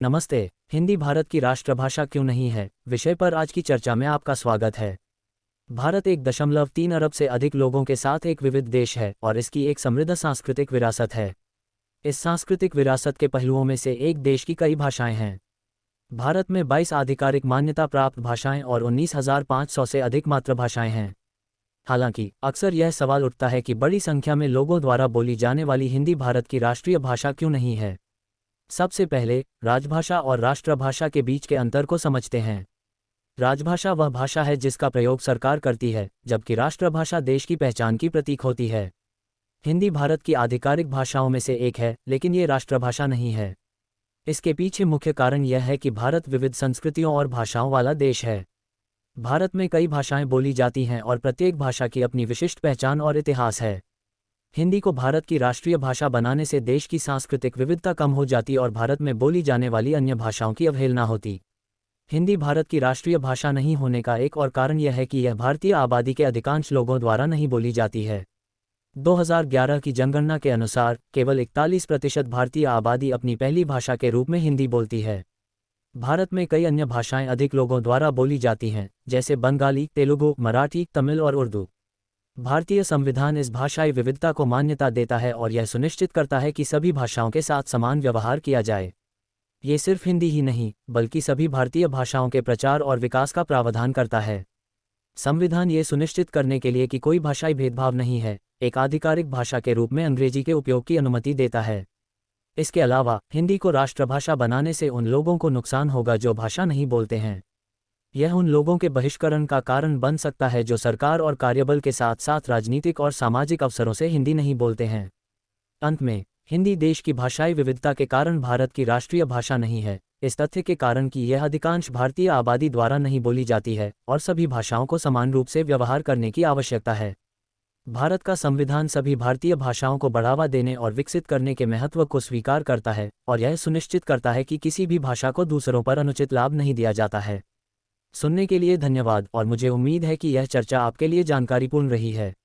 नमस्ते। हिंदी भारत की राष्ट्रभाषा क्यों नहीं है विषय पर आज की चर्चा में आपका स्वागत है। भारत 1.3 अरब से अधिक लोगों के साथ एक विविध देश है और इसकी एक समृद्ध सांस्कृतिक विरासत है। इस सांस्कृतिक विरासत के पहलुओं में से एक देश की कई भाषाएं हैं। भारत में 22 आधिकारिक मान्यता प्राप्त भाषाएं और 19,500 से अधिक मातृभाषाएं हैं। हालांकि अक्सर यह सवाल उठता है कि बड़ी संख्या में लोगों द्वारा बोली जाने वाली हिंदी भारत की राष्ट्रीय भाषा क्यों नहीं है। सबसे पहले राजभाषा और राष्ट्रभाषा के बीच के अंतर को समझते हैं। राजभाषा वह भाषा है जिसका प्रयोग सरकार करती है, जबकि राष्ट्रभाषा देश की पहचान की प्रतीक होती है। हिंदी भारत की आधिकारिक भाषाओं में से एक है, लेकिन ये राष्ट्रभाषा नहीं है। इसके पीछे मुख्य कारण यह है कि भारत विविध संस्कृतियों और भाषाओं वाला देश है। भारत में कई भाषाएं बोली जाती हैं और प्रत्येक भाषा की अपनी विशिष्ट पहचान और इतिहास है। हिंदी को भारत की राष्ट्रीय भाषा बनाने से देश की सांस्कृतिक विविधता कम हो जाती और भारत में बोली जाने वाली अन्य भाषाओं की अवहेलना होती। हिंदी भारत की राष्ट्रीय भाषा नहीं होने का एक और कारण यह है कि यह भारतीय आबादी के अधिकांश लोगों द्वारा नहीं बोली जाती है। 2011 की जनगणना के अनुसार केवल 41% भारतीय आबादी अपनी पहली भाषा के रूप में हिंदी बोलती है। भारत में कई अन्य भाषाएं अधिक लोगों द्वारा बोली जाती हैं, जैसे बंगाली, तेलुगु, मराठी, तमिल और उर्दू। भारतीय संविधान इस भाषाई विविधता को मान्यता देता है और यह सुनिश्चित करता है कि सभी भाषाओं के साथ समान व्यवहार किया जाए। ये सिर्फ हिंदी ही नहीं, बल्कि सभी भारतीय भाषाओं के प्रचार और विकास का प्रावधान करता है। संविधान ये सुनिश्चित करने के लिए कि कोई भाषाई भेदभाव नहीं है, एक आधिकारिक भाषा के रूप में अंग्रेजी के उपयोग की अनुमति देता है। इसके अलावा हिंदी को राष्ट्रभाषा बनाने से उन लोगों को नुकसान होगा जो भाषा नहीं बोलते हैं। यह उन लोगों के बहिष्करण का कारण बन सकता है जो सरकार और कार्यबल के साथ साथ राजनीतिक और सामाजिक अवसरों से हिंदी नहीं बोलते हैं। अंत में, हिंदी देश की भाषाई विविधता के कारण भारत की राष्ट्रीय भाषा नहीं है, इस तथ्य के कारण कि यह अधिकांश भारतीय आबादी द्वारा नहीं बोली जाती है और सभी भाषाओं को समान रूप से व्यवहार करने की आवश्यकता है। भारत का संविधान सभी भारतीय भाषाओं को बढ़ावा देने और विकसित करने के महत्व को स्वीकार करता है और यह सुनिश्चित करता है कि किसी भी भाषा को दूसरों पर अनुचित लाभ नहीं दिया जाता है। सुनने के लिए धन्यवाद और मुझे उम्मीद है कि यह चर्चा आपके लिए जानकारीपूर्ण रही है।